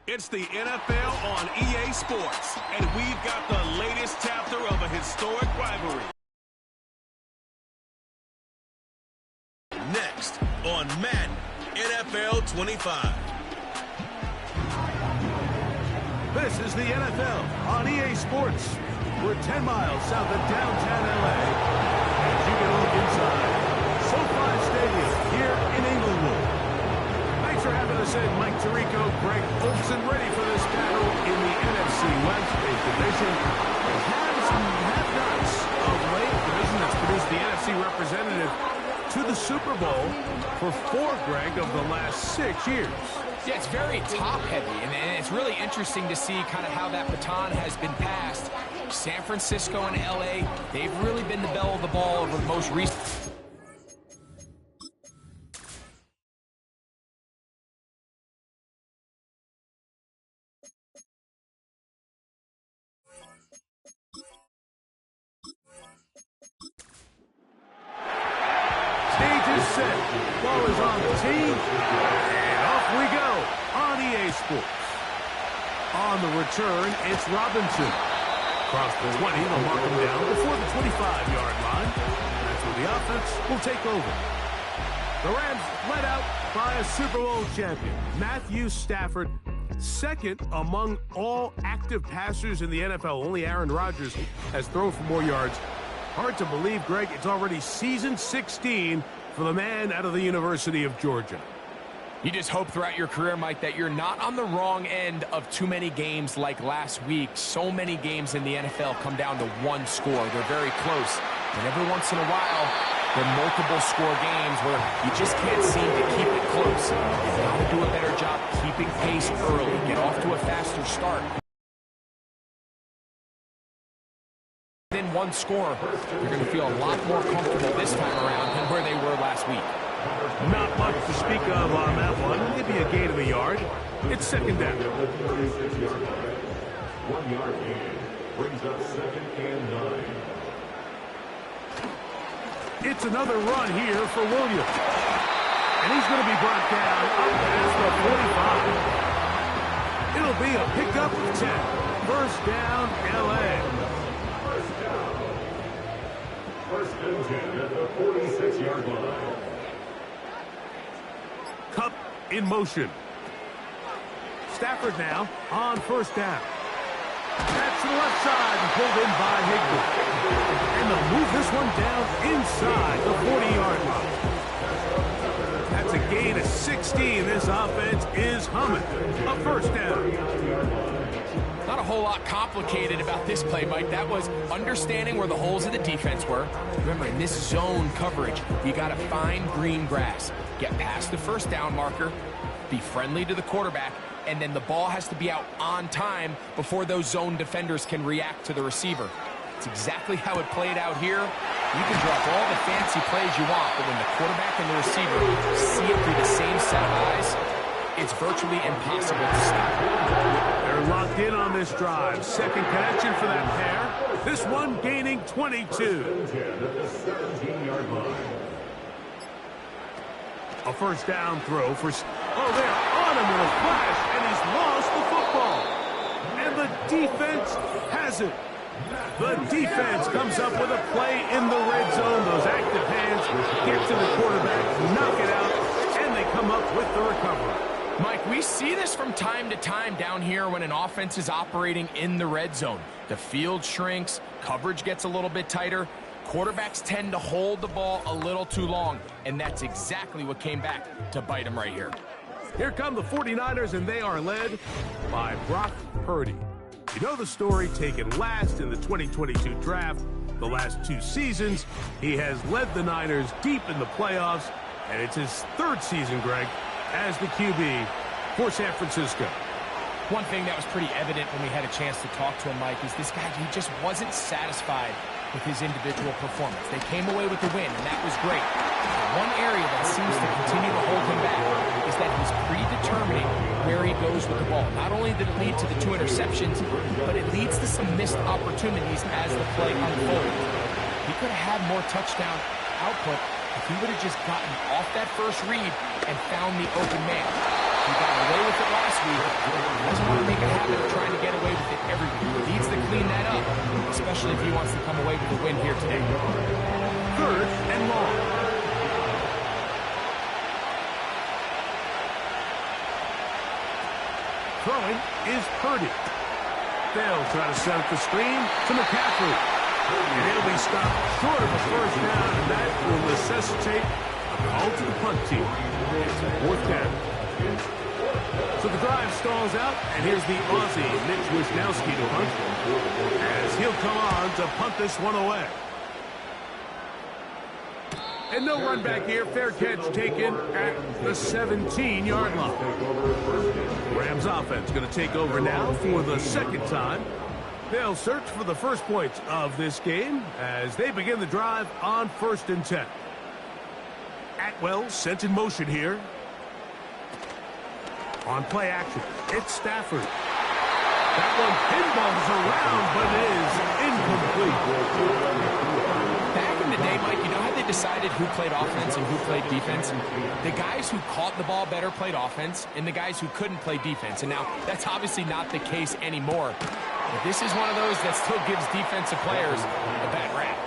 It's the NFL on EA Sports, and we've got the latest chapter of a historic rivalry. Next on Madden NFL 25. This is the NFL on EA Sports. We're 10 miles south of downtown LA. As you can look inside SoFi Stadium here in Inglewood. Thanks for having us in, Mike Tirico, Greg Olson, ready for this battle in the NFC West, a division that has some have-nots of late. Division that's produced the NFC representative to the Super Bowl for 4, Greg, of the last 6 years. Yeah, it's very top-heavy, and it's really interesting to see kind of how that baton has been passed. San Francisco and L.A., they've really been the belle of the ball over the most recent. Stage is set. Ball is on the tee. And off we go on EA Sports. On the return, it's Robinson. Across the 20, they'll mark him down before the 25-yard line. That's where the offense will take over. The Rams led out by a Super Bowl champion, Matthew Stafford, second among all active passers in the NFL. Only Aaron Rodgers has thrown for more yards. Hard to believe, Greg, it's already season 16 for the man out of the University of Georgia. You just hope throughout your career, Mike, that you're not on the wrong end of too many games like last week. So many games in the NFL come down to one score. They're very close. And every once in a while, there are multiple score games where you just can't seem to keep it close. You've got to do a better job keeping pace early, get off to a faster start. Then one score, you're going to feel a lot more comfortable this time around than where they were last week. Not much to speak of on that one. Maybe a gain of a yard. It's second down. 1 yard gain brings up 2nd and 9. It's another run here for Williams. And he's going to be brought down up past the 45. It'll be a pickup of 10. First down, LA. First and 10 at the 46-yard line. Cup in motion. Stafford now on first down. That's to the left side and pulled in by Higbee. And they'll move this one down inside the 40-yard line. That's a gain of 16. This offense is humming. A first down. Not a whole lot complicated about this play, Mike. That was understanding where the holes of the defense were. Remember, in this zone coverage, you got to find green grass. Get past the first down marker, be friendly to the quarterback, and then the ball has to be out on time before those zone defenders can react to the receiver. It's exactly how it played out here. You can drop all the fancy plays you want, but when the quarterback and the receiver see it through the same set of eyes, it's virtually impossible to stop. They're locked in on this drive. Second connection for that pair. This one gaining 22. A first down throw for... Oh, they're on him with a flash, and he's lost the football. And the defense has it. The defense comes up with a play in the red zone. Those active hands get to the quarterback, knock it out, and they come up with the recovery. Mike, we see this from time to time down here when an offense is operating in the red zone. The field shrinks, coverage gets a little bit tighter. Quarterbacks tend to hold the ball a little too long, and that's exactly what came back to bite them right here. Here come the 49ers, and they are led by Brock Purdy. You know the story, taken last in the 2022 draft. The last 2 seasons, he has led the Niners deep in the playoffs, and it's his 3rd season, Greg, as the QB for San Francisco. One thing that was pretty evident when we had a chance to talk to him, Mike, is this guy, he just wasn't satisfied with his individual performance. They came away with the win, and that was great. But one area that seems to continue to hold him back is that he's predetermining where he goes with the ball. Not only did it lead to the 2 interceptions, but it leads to some missed opportunities as the play unfolds. He could have had more touchdown output if he would have just gotten off that first read and found the open man. He got away with it last week. He doesn't want to make a habit of trying to get away with it every week. He needs to clean that up, especially if he wants to come away with a win here today. 3rd and long. Throwing is Purdy. They'll try to set up the screen to McCaffrey. And he'll be stopped short of a first down, and that will necessitate a call to the punt team. It's 4th down. So the drive stalls out, and here's the Aussie, Mitch Wisnowski, to punt, as he'll come on to punt this one away. And no run back here. Fair catch taken at the 17-yard line. Rams offense going to take over now for the 2nd time. They'll search for the first points of this game as they begin the drive on 1st and 10. Atwell sent in motion here. On play action, it's Stafford. That one pinballs around, but is incomplete. Back in the day, Mike, you know how they decided who played offense and who played defense? The guys who caught the ball better played offense, and the guys who couldn't play defense. And now, that's obviously not the case anymore. But this is one of those that still gives defensive players a bad rap.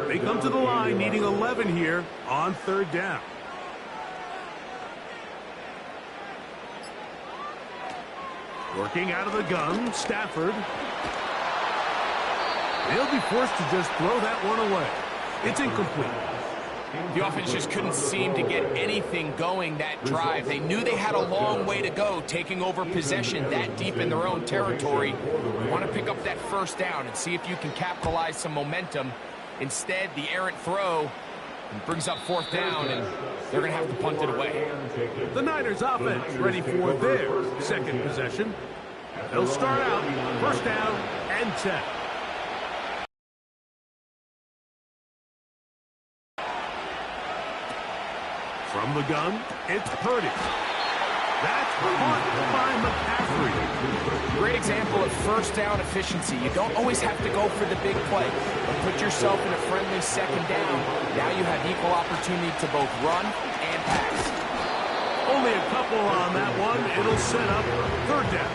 They come to the line needing 11 here on 3rd down. Working out of the gun, Stafford. They'll be forced to just throw that one away. It's incomplete. The offense just couldn't seem to get anything going that drive. They knew they had a long way to go, taking over possession that deep in their own territory. You want to pick up that first down and see if you can capitalize some momentum. Instead, the errant throw brings up 4th down, and they're going to have to punt it away. The Niners offense ready for their 2nd possession. They'll start out 1st down and 10. From the gun, it's Purdy. That's caught by McCaffrey. Great example of 1st down efficiency. You don't always have to go for the big play, but put yourself in a friendly 2nd down. Now you have equal opportunity to both run and pass. Only a couple on that one. It'll set up 3rd down.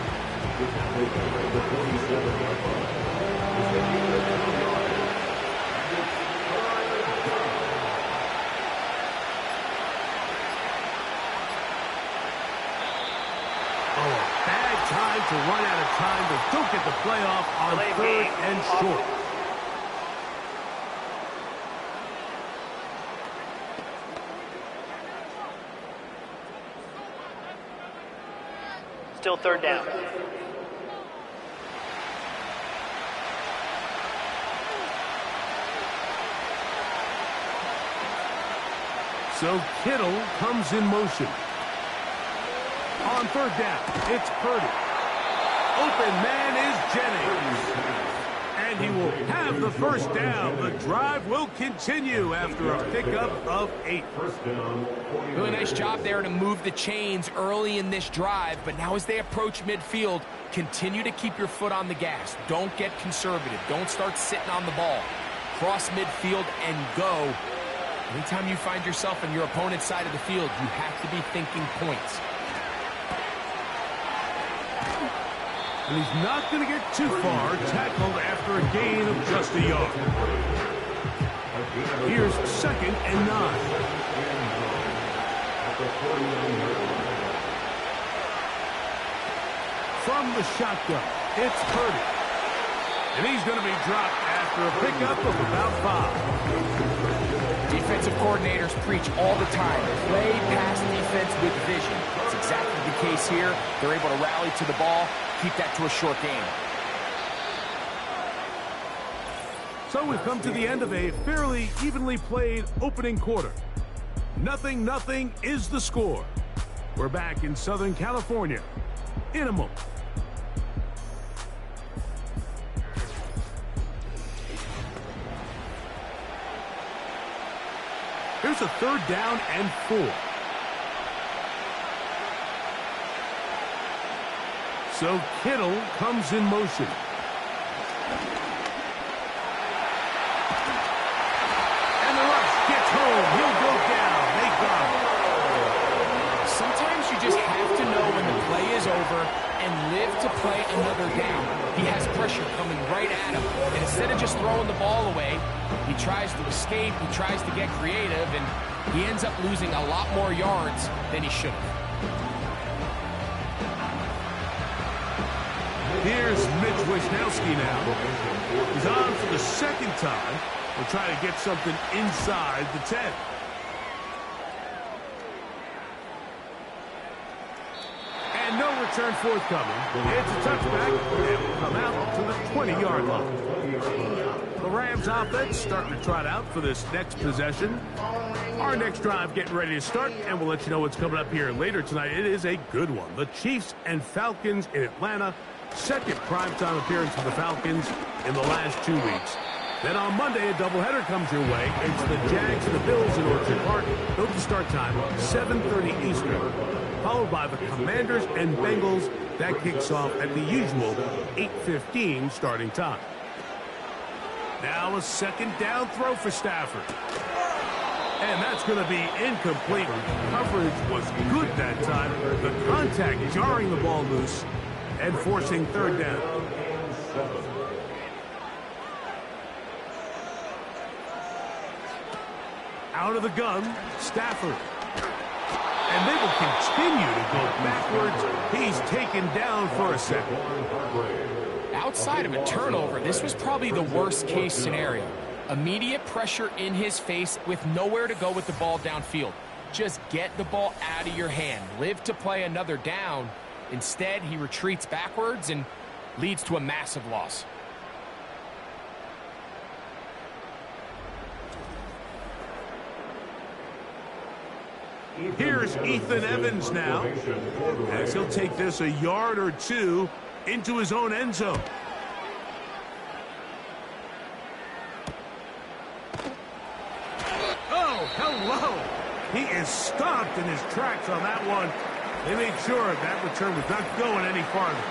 Time to run out of time, but don't get the play off on 3rd and short. Still 3rd down. So Kittle comes in motion. On 3rd down, it's Purdy. Open man is Jennings. And he will have the first down. The drive will continue after a pickup of 8. Really nice job there to move the chains early in this drive, but now as they approach midfield, continue to keep your foot on the gas. Don't get conservative. Don't start sitting on the ball. Cross midfield and go. Anytime you find yourself on your opponent's side of the field, you have to be thinking points. And he's not going to get too far, tackled after a gain of just a yard. Here's 2nd and 9. From the shotgun, it's Purdy. And he's going to be dropped after a pickup of about 5. Defensive coordinators preach all the time, play pass defense with vision. That's exactly the case here. They're able to rally to the ball, keep that to a short game. So we've come to the end of a fairly evenly played opening quarter. 0-0 is the score. We're back in Southern California in a moment. Here's a 3rd down and 4. So Kittle comes in motion. And the rush over and live to play another down. He has pressure coming right at him, and instead of just throwing the ball away, he tries to escape, he tries to get creative, and he ends up losing a lot more yards than he should have. Here's Mitch Wisnowski now. He's on for the second time. We'll try to get something inside the 10. And no return forthcoming. It's a touchback, and will come out to the 20-yard line. The Rams offense starting to trot out for this next possession. Our next drive getting ready to start, and we'll let you know what's coming up here later tonight. It is a good one. The Chiefs and Falcons in Atlanta. Second primetime appearance for the Falcons in the last 2 weeks. Then on Monday, a doubleheader comes your way. It's the Jags and the Bills in Orchard Park. Note the start time, 7:30 Eastern. Followed by the Commanders and Bengals. That kicks off at the usual 8:15 starting time. Now a second down throw for Stafford. And that's going to be incomplete. Coverage was good that time. The contact jarring the ball loose and forcing third down. Out of the gun, Stafford. And they will continue to go backwards. He's taken down for a second. Outside of a turnover, this was probably the worst-case scenario. Immediate pressure in his face with nowhere to go with the ball downfield. Just get the ball out of your hand. Live to play another down. Instead, he retreats backwards and leads to a massive loss. Here's Ethan Evans now, as he'll take this a yard or two into his own end zone. Oh, hello. He is stopped in his tracks on that one. They made sure that return was not going any farther.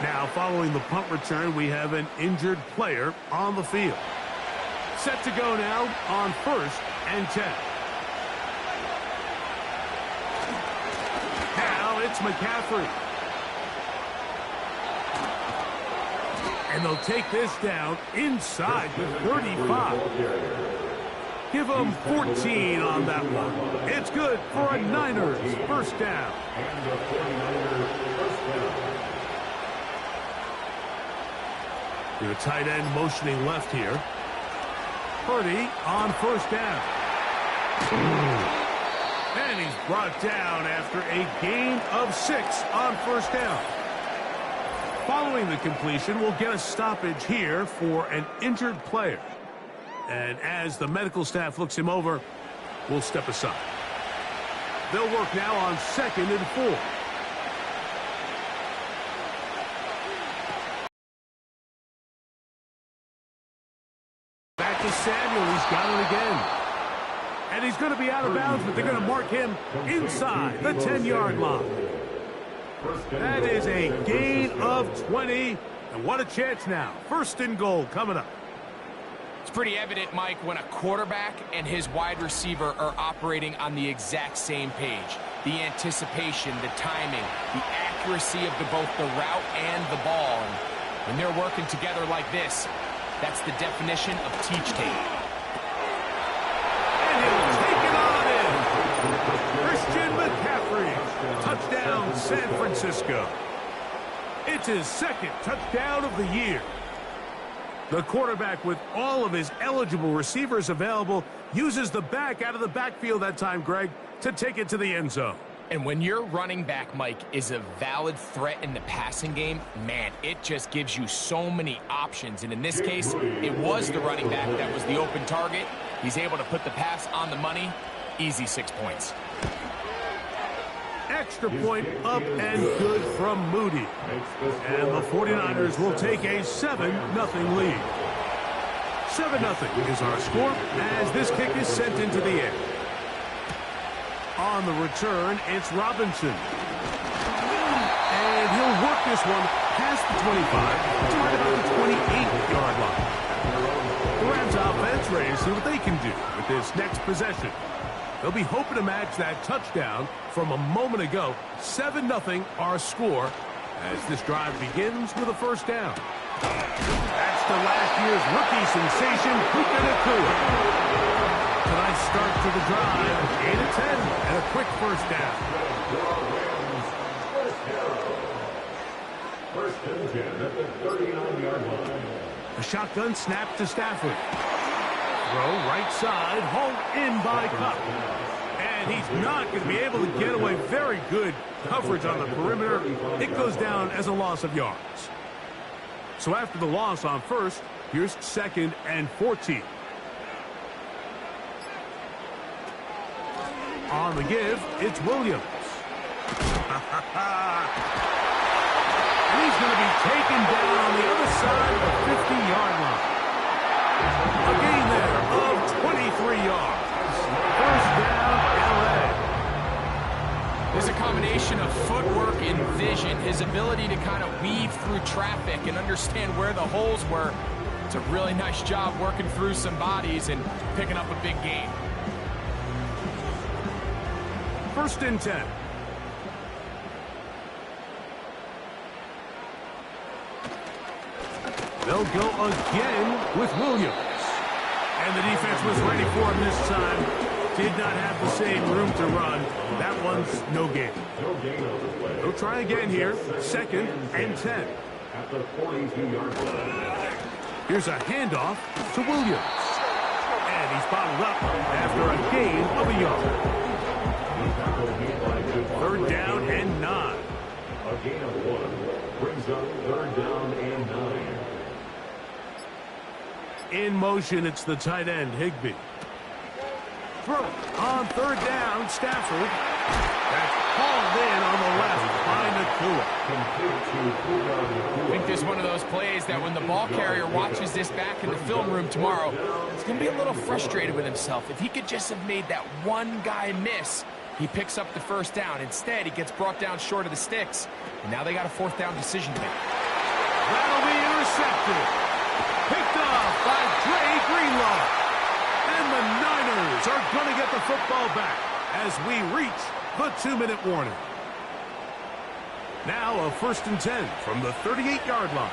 Now, following the punt return, we have an injured player on the field. Set to go now on 1st and 10. Now it's McCaffrey. And they'll take this down inside the 35. Give them 14 on that one. It's good for a Niners first down. The tight end motioning left here. Purdy on first down. And he's brought down after a gain of 6 on first down. Following the completion, we'll get a stoppage here for an injured player. And as the medical staff looks him over, we'll step aside. They'll work now on 2nd and 4. Back to Samuel. He's got it again. And he's going to be out of bounds, but they're going to mark him inside the 10-yard line. That is a gain of 20. And what a chance now. 1st and goal coming up. It's pretty evident, Mike, when a quarterback and his wide receiver are operating on the exact same page. The anticipation, the timing, the accuracy of both the route and the ball. And when they're working together like this, that's the definition of teach tape. And he'll take it on in. Christian McCaffrey. Touchdown, San Francisco. It's his 2nd touchdown of the year. The quarterback, with all of his eligible receivers available, uses the back out of the backfield that time, Greg, to take it to the end zone. And when your running back, Mike, is a valid threat in the passing game, man, it just gives you so many options. And in this case, it was the running back that was the open target. He's able to put the pass on the money. Easy 6 points. Extra point up and good from Moody. And the 49ers will take a 7-0 lead. 7-0 is our score as this kick is sent into the air. On the return, it's Robinson. And he'll work this one past the 25 to right about the 28-yard line. The Rams offense ready to see what they can do with this next possession. They'll be hoping to match that touchdown from a moment ago. 7-0 our score as this drive begins with a first down. That's the last year's rookie sensation, Puka Nacua. Tonight's start to the drive, 8 of 10, and a quick first down. First and 10 at the 39-yard line. A shotgun snap to Stafford. Throw right side, hauled in by Cup. And he's not going to be able to get away. Very good coverage on the perimeter. It goes down as a loss of yards. So after the loss on first, here's 2nd and 14. On the give, it's Williams. And he's going to be taken down on the other side of the 50-yard line. A gain there of 23 yards. First down, L.A. There's a combination of footwork and vision, his ability to kind of weave through traffic and understand where the holes were. It's a really nice job working through some bodies and picking up a big gain. First and 10. They'll go again with Williams. And the defense was ready for him this time. Did not have the same room to run. That one's no gain. They'll try again here. 2nd and 10. At the 42-yard line. Here's a handoff to Williams. And he's bottled up after a gain of a yard. 3rd down and 9. A gain of 1 brings up 3rd down and 9. In motion, it's the tight end, Higbee. Throw on 3rd down, Stafford. That's hauled in on the left by Nacua. I think there's one of those plays that when the ball carrier watches this back in the film room tomorrow, he's going to be a little frustrated with himself. If he could just have made that one guy miss, he picks up the first down. Instead, he gets brought down short of the sticks, and now they got a 4th down decision to make. That'll be intercepted. Picked off by Dre Greenlaw. And the Niners are going to get the football back as we reach the 2-minute warning. Now a 1st and 10 from the 38-yard line.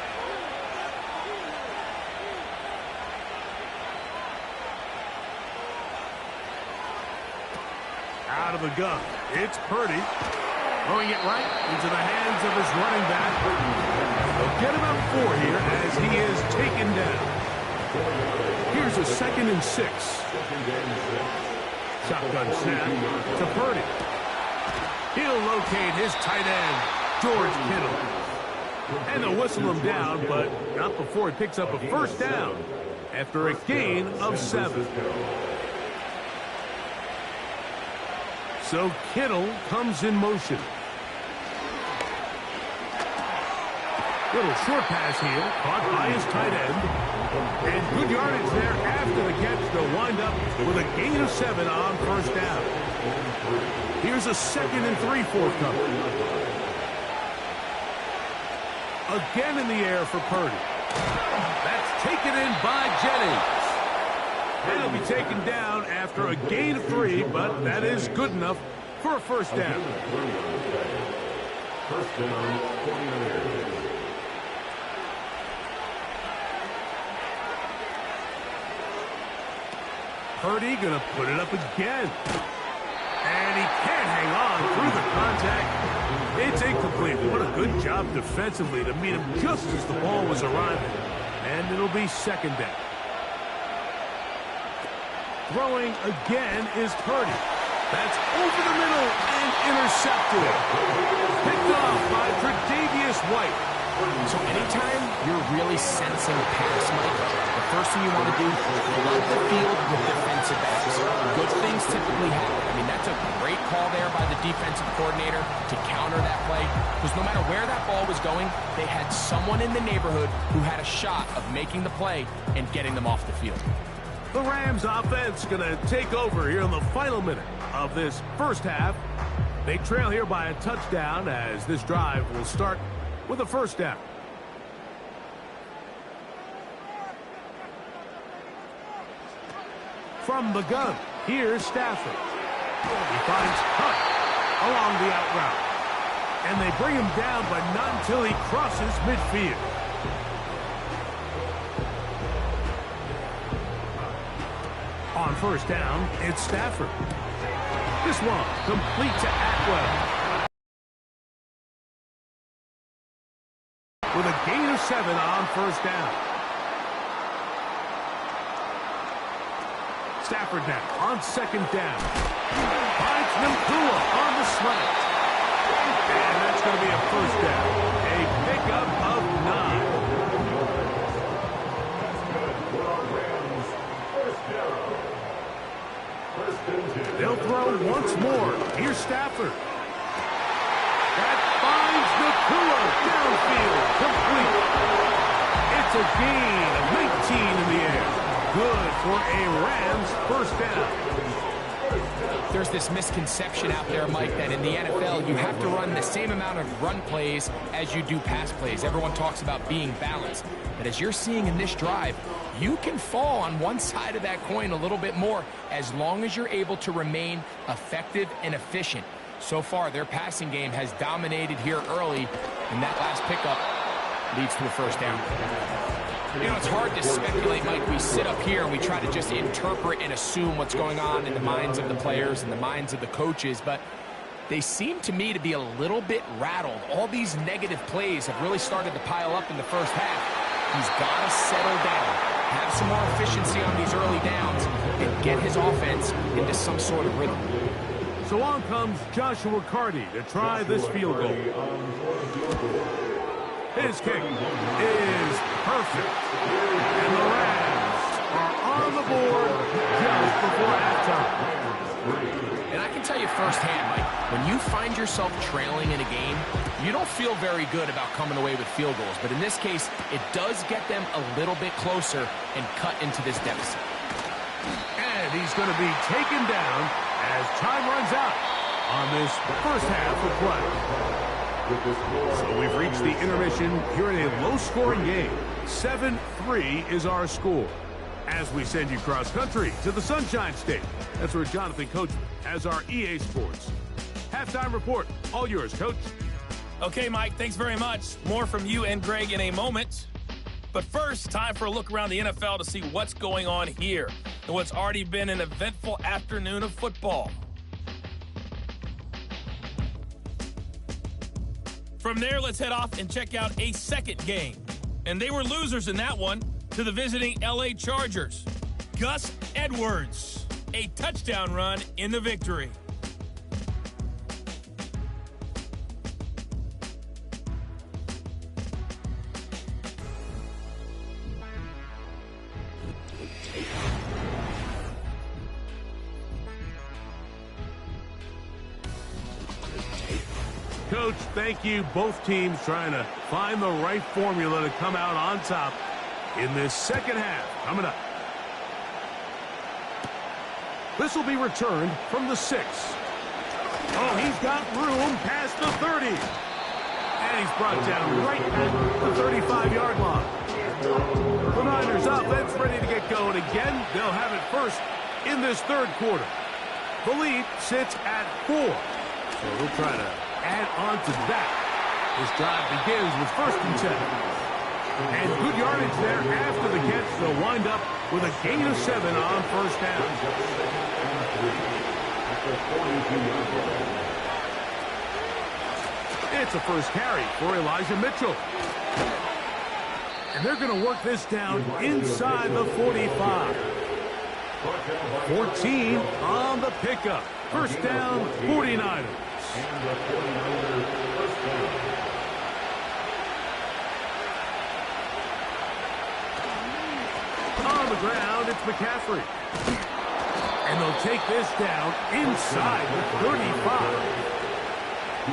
Out of the gun, it's Purdy. Throwing it right into the hands of his running back. They'll get him up 4 here as he is taken down. Here's a 2nd and 6. Shotgun snap to Purdy. He'll locate his tight end, George Kittle. And they'll whistle him down, but not before he picks up a first down after a gain of 7. So Kittle comes in motion. Little short pass here, caught by his tight end. And good yardage there after the catch. They'll wind up with a gain of 7 on first down. Here's a 2nd and 3 forthcoming. Again in the air for Purdy. That's taken in by Jennings. And he'll be taken down after a gain of 3, but that is good enough for a first down. First down, 49ers. Purdy going to put it up again. And he can't hang on through the contact. It's incomplete. What a good job defensively to meet him just as the ball was arriving. And it'll be 2nd down. Throwing again is Purdy. That's over the middle and intercepted. Picked off by Tre'Davious White. So anytime you're really sensing a pass, Mike, the first thing you want to do is flood the field with defensive backs. Good things typically happen. I mean, that's a great call there by the defensive coordinator to counter that play. Because no matter where that ball was going, they had someone in the neighborhood who had a shot of making the play and getting them off the field. The Rams offense going to take over here in the final minute of this first half. They trail here by a touchdown as this drive will start with a first down. From the gun, here's Stafford. He finds Hunt along the out route. And they bring him down, but not until he crosses midfield. On first down, it's Stafford. This one complete to Atwell. With a gain of 7 on first down. Stafford now on second down. Finds Nakua on the slant. And that's going to be a first down. A pickup of 9. They'll throw once more. Here's Stafford. That finds Nakua downfield. Complete. It's a gain of 19 in the air. Good for a Rams first down. There's this misconception out there, Mike, that in the NFL you have to run the same amount of run plays as you do pass plays. Everyone talks about being balanced. But as you're seeing in this drive, you can fall on one side of that coin a little bit more as long as you're able to remain effective and efficient. So far, their passing game has dominated here early, and that last pickup leads to a first down. You know, it's hard to speculate, Mike. We sit up here and we try to just interpret and assume what's going on in the minds of the players and the minds of the coaches, but they seem to me to be a little bit rattled. All these negative plays have really started to pile up in the first half. He's got to settle down, have some more efficiency on these early downs, and get his offense into some sort of rhythm. So on comes Joshua Carty to try this field goal. His kick is perfect. And the Rams are on the board just before halftime. And I can tell you firsthand, Mike, when you find yourself trailing in a game, you don't feel very good about coming away with field goals. But in this case, it does get them a little bit closer and cut into this deficit. And he's going to be taken down as time runs out on this first half of play. So we've reached the intermission here in a low-scoring game. 7-3 is our score. As we send you cross-country to the Sunshine State. That's where Jonathan Coachman has our EA Sports halftime report. All yours, Coach. Okay, Mike, thanks very much. More from you and Greg in a moment. But first, time for a look around the NFL to see what's going on here and what's already been an eventful afternoon of football. From there, let's head off and check out a second game. And they were losers in that one to the visiting LA Chargers. Gus Edwards, a touchdown run in the victory. Coach, thank you. Both teams trying to find the right formula to come out on top in this second half. Coming up. This will be returned from the 6. Oh, he's got room past the 30. And he's brought down right at the 35-yard line. The Niners offense ready to get going again. They'll have it first in this third quarter. The lead sits at 4. So we'll try to add on to that. This drive begins with 1st and 10. And good yardage there after the catch. They'll wind up with a gain of 7 on first down. It's a first carry for Elijah Mitchell. And they're going to work this down inside the 45. 14 on the pickup. First down, 49ers. On the ground, it's McCaffrey. And they'll take this down inside the 35.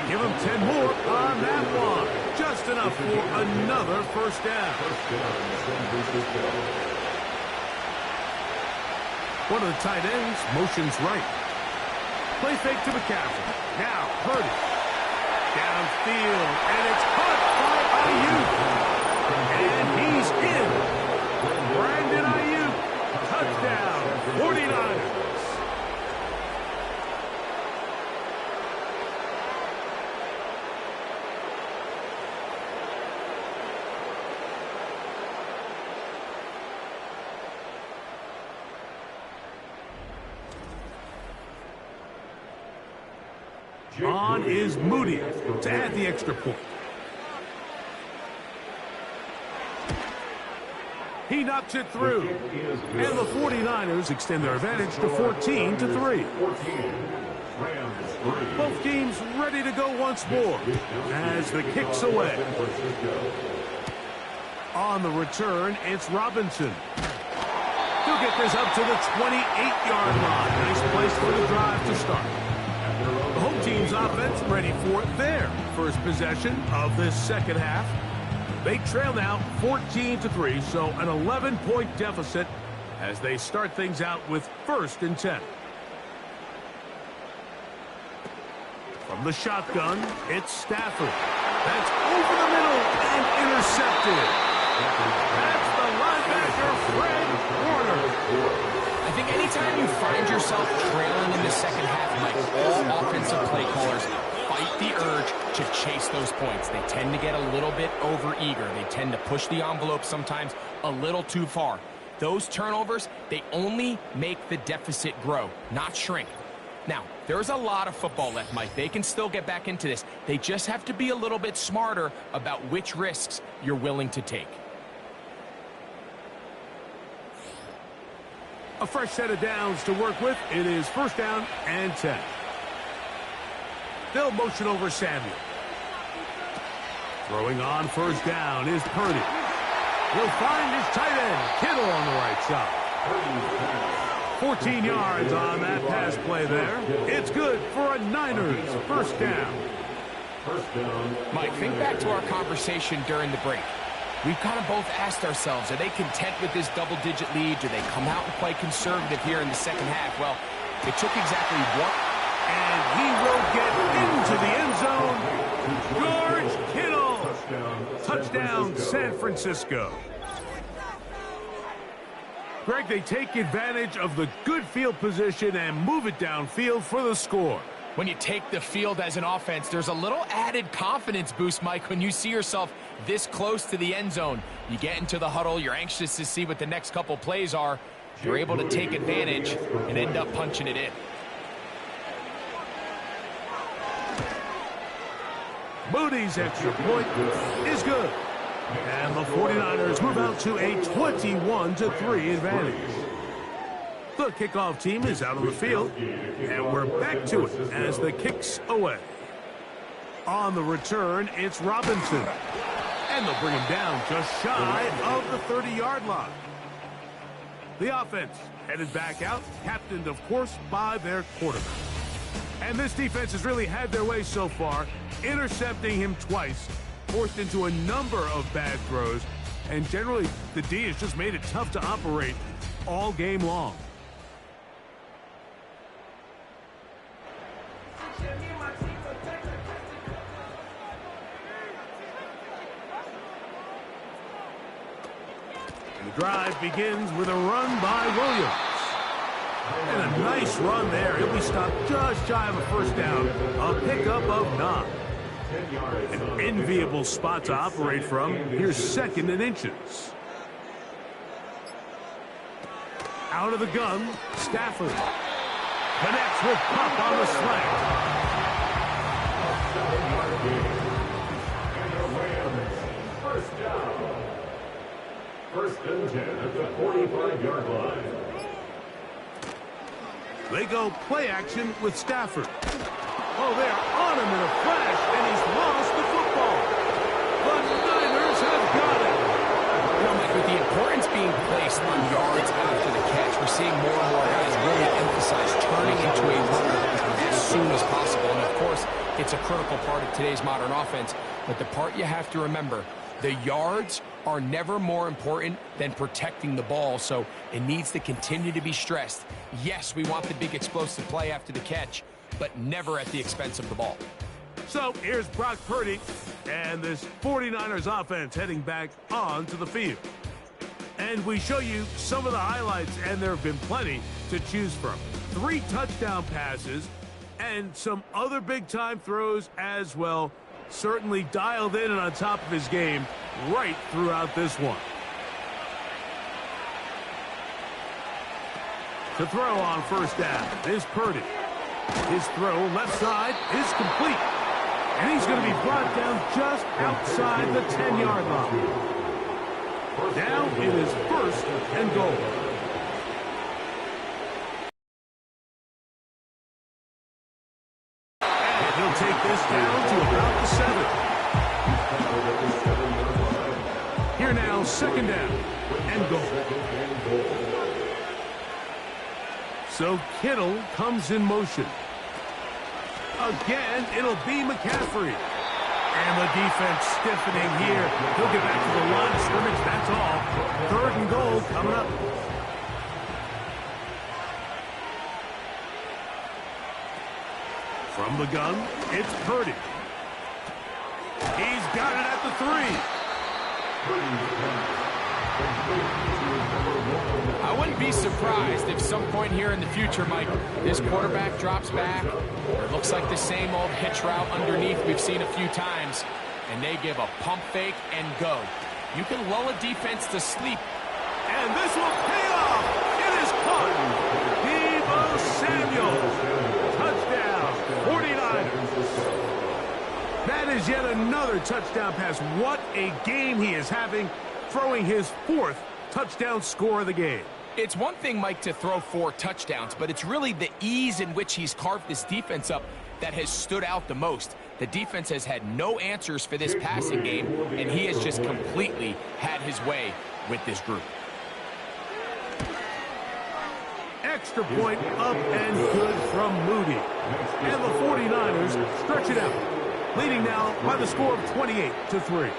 Give him 10 more on that one. Just enough for another first down. One of the tight ends motions right. Play fake to McCaffrey. Now, Purdy. Downfield, and it's caught by Ayuk. And he's in. Brandon Ayuk. Touchdown, 49ers. On is Moody to add the extra point. He knocks it through. And the 49ers extend their advantage to 14-3. Both teams ready to go once more as the kick's away. On the return, it's Robinson. He'll get this up to the 28-yard line. Nice place for the drive to start. The home team's offense ready for their first possession of this second half. They trail now 14-3, so an 11-point deficit as they start things out with 1st and 10. From the shotgun, it's Stafford. That's over the middle and intercepted. That's the linebacker, Fred Warner. I think anytime you find yourself trailing in the second half, Mike, all offensive play callers fight the urge to chase those points. They tend to get a little bit overeager. They tend to push the envelope sometimes a little too far. Those turnovers, they only make the deficit grow, not shrink. Now, there's a lot of football left, Mike. They can still get back into this. They just have to be a little bit smarter about which risks you're willing to take. A fresh set of downs to work with. It is 1st down and 10. They'll motion over Samuel. Throwing on 1st down is Purdy. He'll find his tight end, Kittle, on the right side. 14 yards on that pass play there. It's good for a Niners 1st down. Mike, think back to our conversation during the break. We've kind of both asked ourselves, are they content with this double-digit lead? Do they come out and play conservative here in the second half? Well, it took exactly one. And he will get into the end zone. George Kittle. Touchdown, San Francisco. Greg, they take advantage of the good field position and move it downfield for the score. When you take the field as an offense, there's a little added confidence boost, Mike, when you see yourself this close to the end zone. You get into the huddle, you're anxious to see what the next couple plays are. You're able to take advantage and end up punching it in. Moody's extra point is good. And the 49ers move out to a 21-3 advantage. The kickoff team is out on the field, and we're back to it as the kick's away. On the return, it's Robinson. And they'll bring him down just shy of the 30-yard line. The offense headed back out, captained, of course, by their quarterback. And this defense has really had their way so far, intercepting him twice, forced into a number of bad throws, and generally the D has just made it tough to operate all game long. And the drive begins with a run by Williams. And a nice run there. He'll be stopped just shy of a 1st down. A pickup of 9. An enviable spot to operate from. Here's 2nd and inches. Out of the gun, Stafford. Connects with Pop on the slant. First down. 1st and 10 at the 45-yard line. They go play action with Stafford. Oh, they are on him in a flash, and he's lost the football. The Niners have got it. You know, Mike, with the importance being placed on yards after the catch, we're seeing more and more guys really emphasize turning into a runner as soon as possible. And, of course, it's a critical part of today's modern offense. But the part you have to remember, the yards are never more important than protecting the ball, so it needs to continue to be stressed. Yes, we want the big explosive play after the catch, but never at the expense of the ball. So here's Brock Purdy and this 49ers offense heading back onto the field. And we show you some of the highlights, and there have been plenty to choose from. 3 touchdown passes and some other big-time throws as well. Certainly dialed in and on top of his game right throughout this one. To throw on 1st down is Purdy. His throw left side is complete. And he's going to be brought down just outside the 10-yard line. Now it is 1st and goal. And he'll take this down to about the 7. Here now, 2nd down and goal. So Kittle comes in motion. Again, it'll be McCaffrey. And the defense stiffening here. He'll get back to the line of scrimmage, that's all. 3rd and goal coming up. From the gun, it's Purdy. He's got it at the 3. I wouldn't be surprised if some point here in the future, Mike, this quarterback drops back. It looks like the same old hitch route underneath we've seen a few times, and they give a pump fake and go. You can lull a defense to sleep. And this will pay off. It is caught. Deebo Samuel. Touchdown. 49ers. That is yet another touchdown pass. What a game he is having, throwing his 4th touchdown score of the game. It's one thing, Mike, to throw 4 touchdowns, but it's really the ease in which he's carved this defense up that has stood out the most. The defense has had no answers for this passing game, and he has just completely had his way with this group. Extra point up and good from Moody. And the 49ers stretch it out, leading now by the score of 28-3.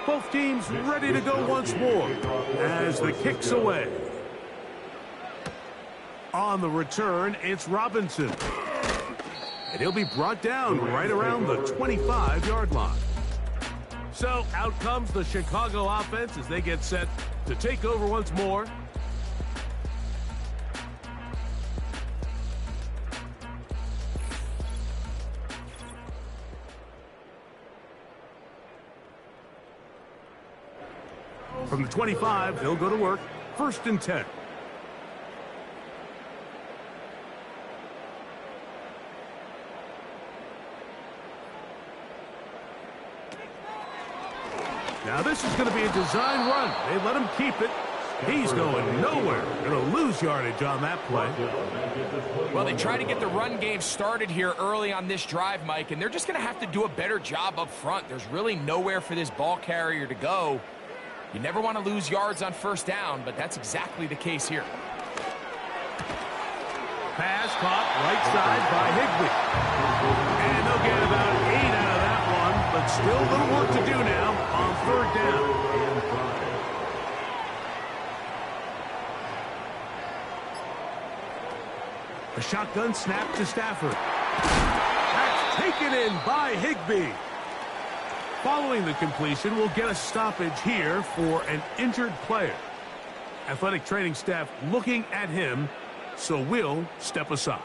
Both teams ready to go once more as the kick's away. On the return, it's Robinson. And he'll be brought down right around the 25-yard line. So out comes the Chicago offense as they get set to take over once more. From the 25, they'll go to work. 1st and 10. Now this is going to be a design run. They let him keep it. He's going nowhere. Going to lose yardage on that play. Well, they try to get the run game started here early on this drive, Mike, and they're just going to have to do a better job up front. There's really nowhere for this ball carrier to go. You never want to lose yards on 1st down, but that's exactly the case here. Pass caught right side by Higbee. And they'll get about 8 out of that one, but still a little work to do now on 3rd down. A shotgun snap to Stafford. That's taken in by Higbee. Following the completion, we'll get a stoppage here for an injured player. Athletic training staff looking at him, so we'll step aside.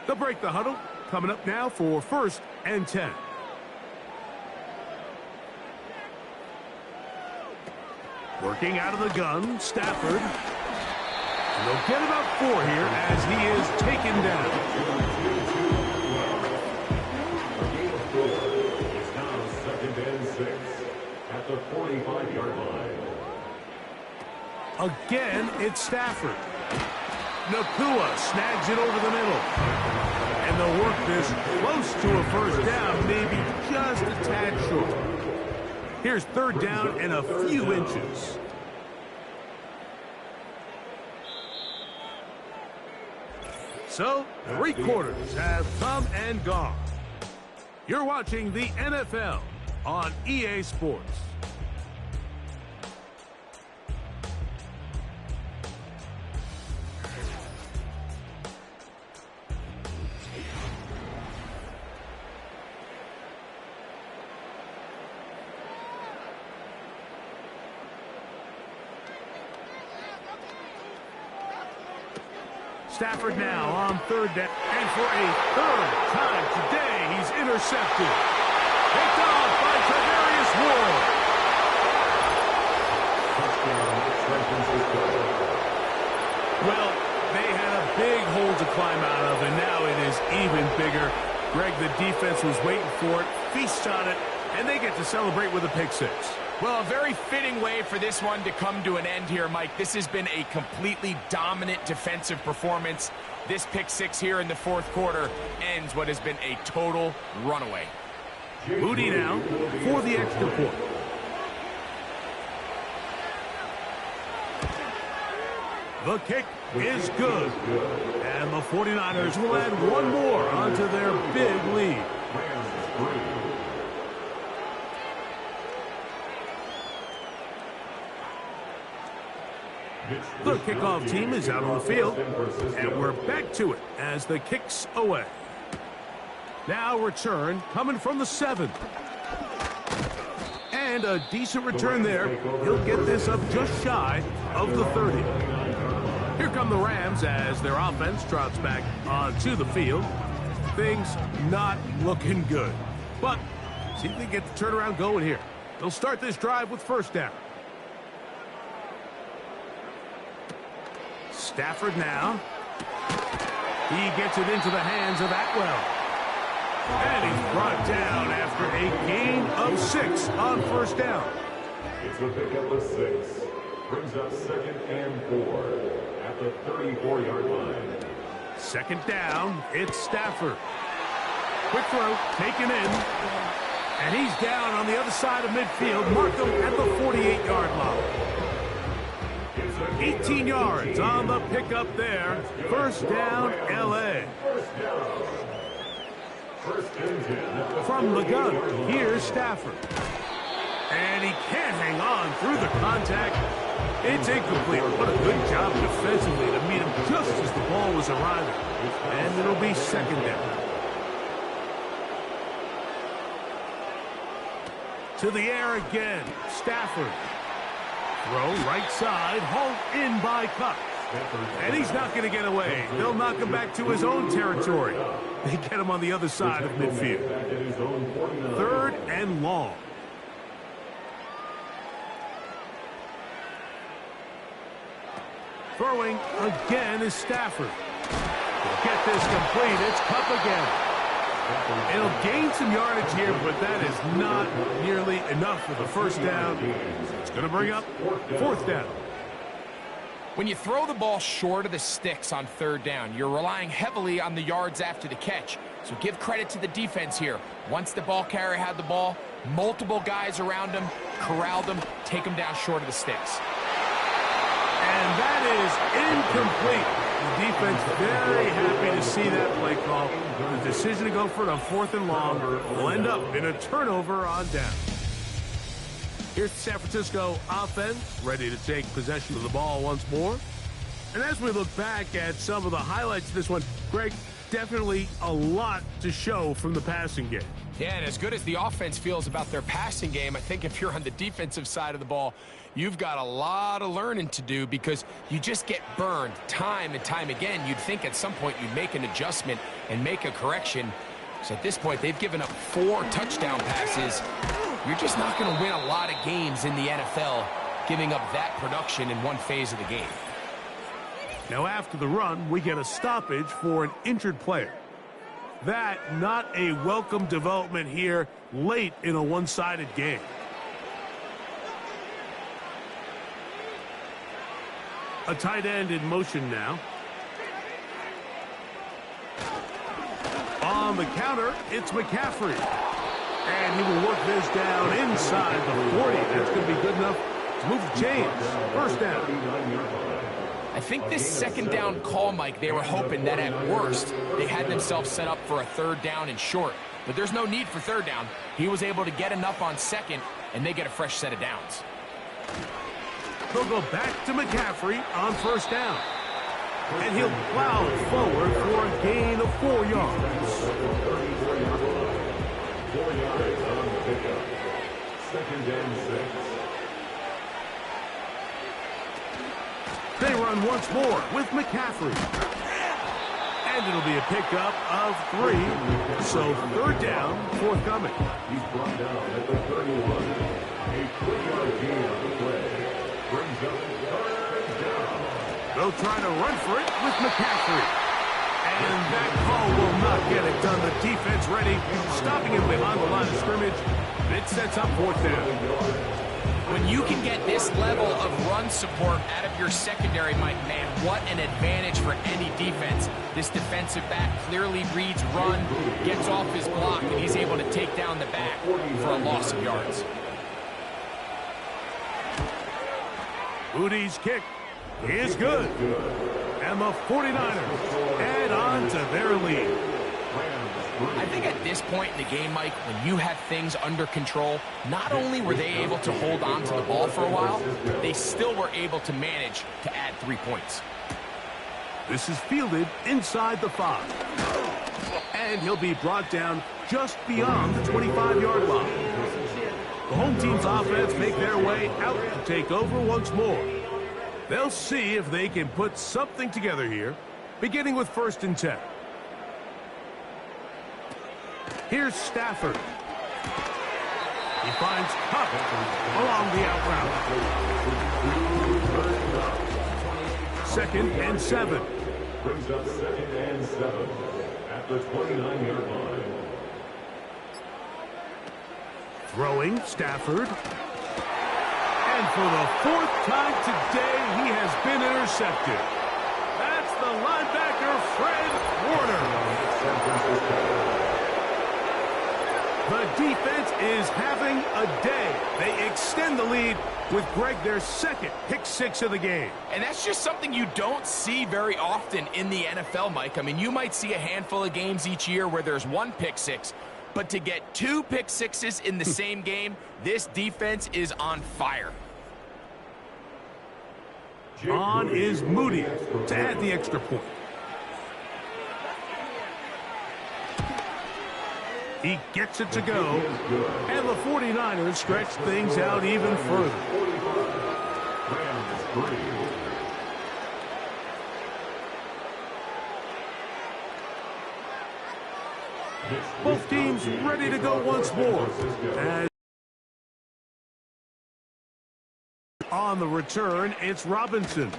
They'll break the huddle. Coming up now for 1st and 10. Working out of the gun, Stafford. And they'll get about 4 here as he is taken down. At the 45-yard line. Again, it's Stafford. Nakua snags it over the middle. And they'll work this close to a 1st down, maybe just a tad short. Here's 3rd down and a few inches. So, 3 quarters have come and gone. You're watching the NFL on EA Sports. Stafford now on 3rd down, and for a 3rd time today, he's intercepted. Picked off by Tavarius Ward. Greg, the defense was waiting for it, feasts on it, and they get to celebrate with a pick six. Well, a very fitting way for this one to come to an end here, Mike. This has been a completely dominant defensive performance. This pick six here in the fourth quarter ends what has been a total runaway. Moody now for the extra point. The kick is good. And the 49ers will add one more onto their big lead. The kickoff team is out on the field, and we're back to it as the kick's away. Now return coming from the 7. And a decent return there. He'll get this up just shy of the 30. Here come the Rams as their offense trots back onto the field. Things not looking good. But see if they get the turnaround going here. They'll start this drive with first down. Stafford now. He gets it into the hands of Atwell. And he's brought down after a gain of 6 on first down. It's the pickup of 6. Brings up 2nd and 4 at the 34-yard line. Second down, it's Stafford. Quick throw, taken in. And he's down on the other side of midfield. Mark him at the 48-yard line. 18 yards on the pickup there. First down, L.A. From the gun, here's Stafford. And he can't hang on through the contact. It's incomplete. What a good job defensively to meet him just as the ball was arriving. And it'll be second down. To the air again, Stafford. Throw right side, hauled in by Cup. And he's not going to get away. They'll knock him back to his own territory. They get him on the other side of midfield. Third and long. Throwing again is Stafford. He'll get this complete. It's Cup again. It'll gain some yardage here, but that is not nearly enough for the first down. It's going to bring up fourth down. When you throw the ball short of the sticks on third down, you're relying heavily on the yards after the catch. So give credit to the defense here. Once the ball carrier had the ball, multiple guys around him, corralled him, take him down short of the sticks. And that is incomplete. The defense very happy to see that play call. The decision to go for it on fourth and long will end up in a turnover on down. Here's the San Francisco offense, ready to take possession of the ball once more. And as we look back at some of the highlights of this one, Greg, definitely a lot to show from the passing game. Yeah, and as good as the offense feels about their passing game, I think if you're on the defensive side of the ball, you've got a lot of learning to do because you just get burned time and time again. You'd think at some point you'd make an adjustment and make a correction. So at this point, they've given up 4 touchdown passes. You're just not going to win a lot of games in the NFL giving up that production in one phase of the game. Now after the run, we get a stoppage for an injured player. That not a welcome development here late in a one-sided game. A tight end in motion now. On the counter, it's McCaffrey. And he will work this down inside the 40. That's going to be good enough to move the chains. First down. I think this second down call, Mike, they were hoping that at worst they had themselves set up for a third down and short. But there's no need for third down. He was able to get enough on second, and they get a fresh set of downs. They'll go back to McCaffrey on first down. And he'll plow forward for a gain of 4 yards. 4 yards on the pickup. Second and 6. They run once more with McCaffrey. And it'll be a pickup of 3. So third down, forthcoming. He's brought down at the 31. A 3-yard gain on the play. Brings up third down. They'll try to run for it with McCaffrey. And that call will not get it done. The defense ready, stopping him behind the line of scrimmage. It sets up 4th down. When you can get this level of run support out of your secondary, Mike, man, what an advantage for any defense. This defensive back clearly reads run, gets off his block, and he's able to take down the back for a loss of yards. Moody's kick is good. And the 49ers add on to their lead. I think at this point in the game, Mike, when you have things under control, not only were they able to hold on to the ball for a while, they still were able to manage to add 3 points. This is fielded inside the 5. And he'll be brought down just beyond the 25-yard line. The home team's offense make their way out to take over once more. They'll see if they can put something together here, beginning with 1st and 10. Here's Stafford. He finds Cup along the out route. 2nd and 7. Brings up 2nd and 7 at the 29-yard line. Throwing Stafford. And for the 4th time today, he has been intercepted. That's the linebacker, Fred Warner. The defense is having a day. They extend the lead with Greg their 2nd pick 6 of the game. And that's just something you don't see very often in the NFL, Mike. I mean, you might see a handful of games each year where there's 1 pick 6, but to get 2 pick 6s in the same game, this defense is on fire. On is Moody to add the extra point. He gets it to go, and the 49ers stretch things out even further. Both teams ready to go once more. And on the return, it's Robinson.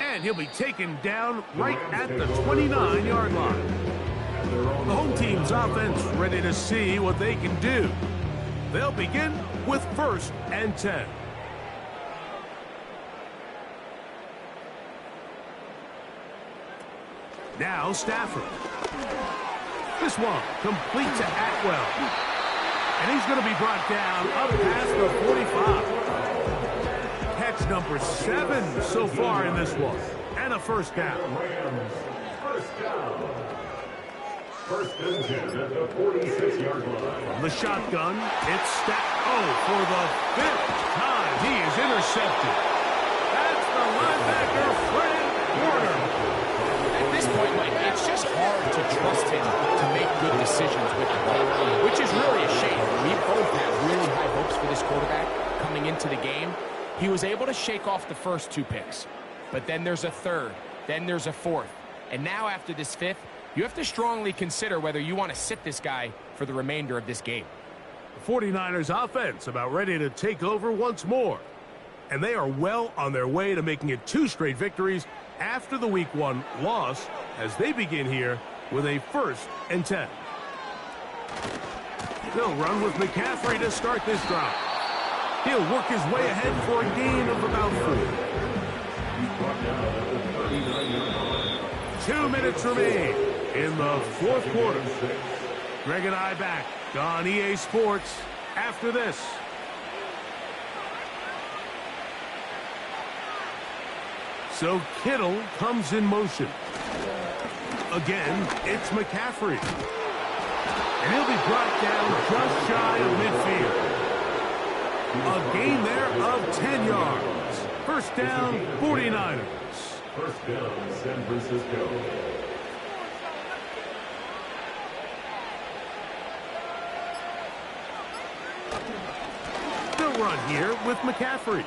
And he'll be taken down right at the 29-yard line. The home team's offense ready to see what they can do. They'll begin with 1st and 10. Now Stafford. This one complete to Atwell. And he's going to be brought down up past the 45. Catch number 7 so far in this one. And a 1st down. First down. 1st and 10 at the 46-yard line. From the shotgun, it's for the 5th time, he is intercepted. That's the linebacker, Fred Warner. At this point, Mike, it's just hard to trust him to make good decisions with the ball, which is really a shame. We both have really high hopes for this quarterback coming into the game. He was able to shake off the first 2 picks, but then there's a 3rd, then there's a 4th, and now after this 5th, you have to strongly consider whether you want to sit this guy for the remainder of this game. The 49ers offense about ready to take over once more. And they are well on their way to making it 2 straight victories after the Week 1 loss as they begin here with a 1st and 10. They'll run with McCaffrey to start this drive. He'll work his way ahead for a gain of about 4. 2 minutes remain in the 4th quarter. Greg and I back on EA Sports after this. So Kittle comes in motion. Again, it's McCaffrey. And he'll be brought down just shy of midfield. A gain there of 10 yards. 1st down, 49ers. 1st down, San Francisco. They'll run here with McCaffrey.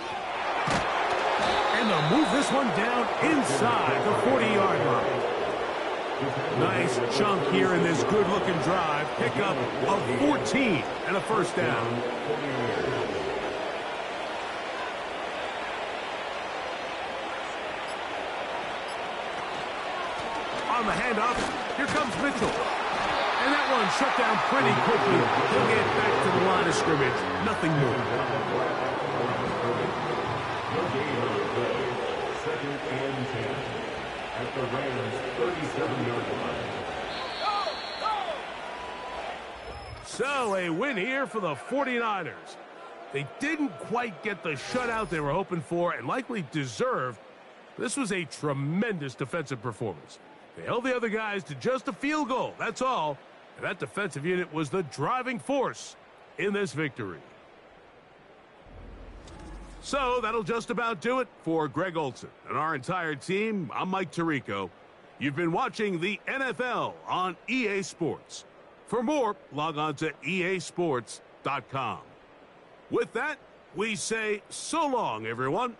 And they'll move this one down inside the 40-yard line. Nice chunk here in this good-looking drive. Pickup of 14 and a 1st down. on the handoff. Here comes Mitchell. And that one shut down pretty quickly. He'll get back to the line of scrimmage. Nothing more. No gain on the play. 2nd and 10 at the Rams' 37-yard line. So a win here for the 49ers. They didn't quite get the shutout they were hoping for and likely deserved. This was a tremendous defensive performance. They held the other guys to just a field goal, that's all. And that defensive unit was the driving force in this victory. So that'll just about do it for Greg Olson and our entire team. I'm Mike Tirico. You've been watching the NFL on EA Sports. For more, log on to easports.com. With that, we say so long, everyone.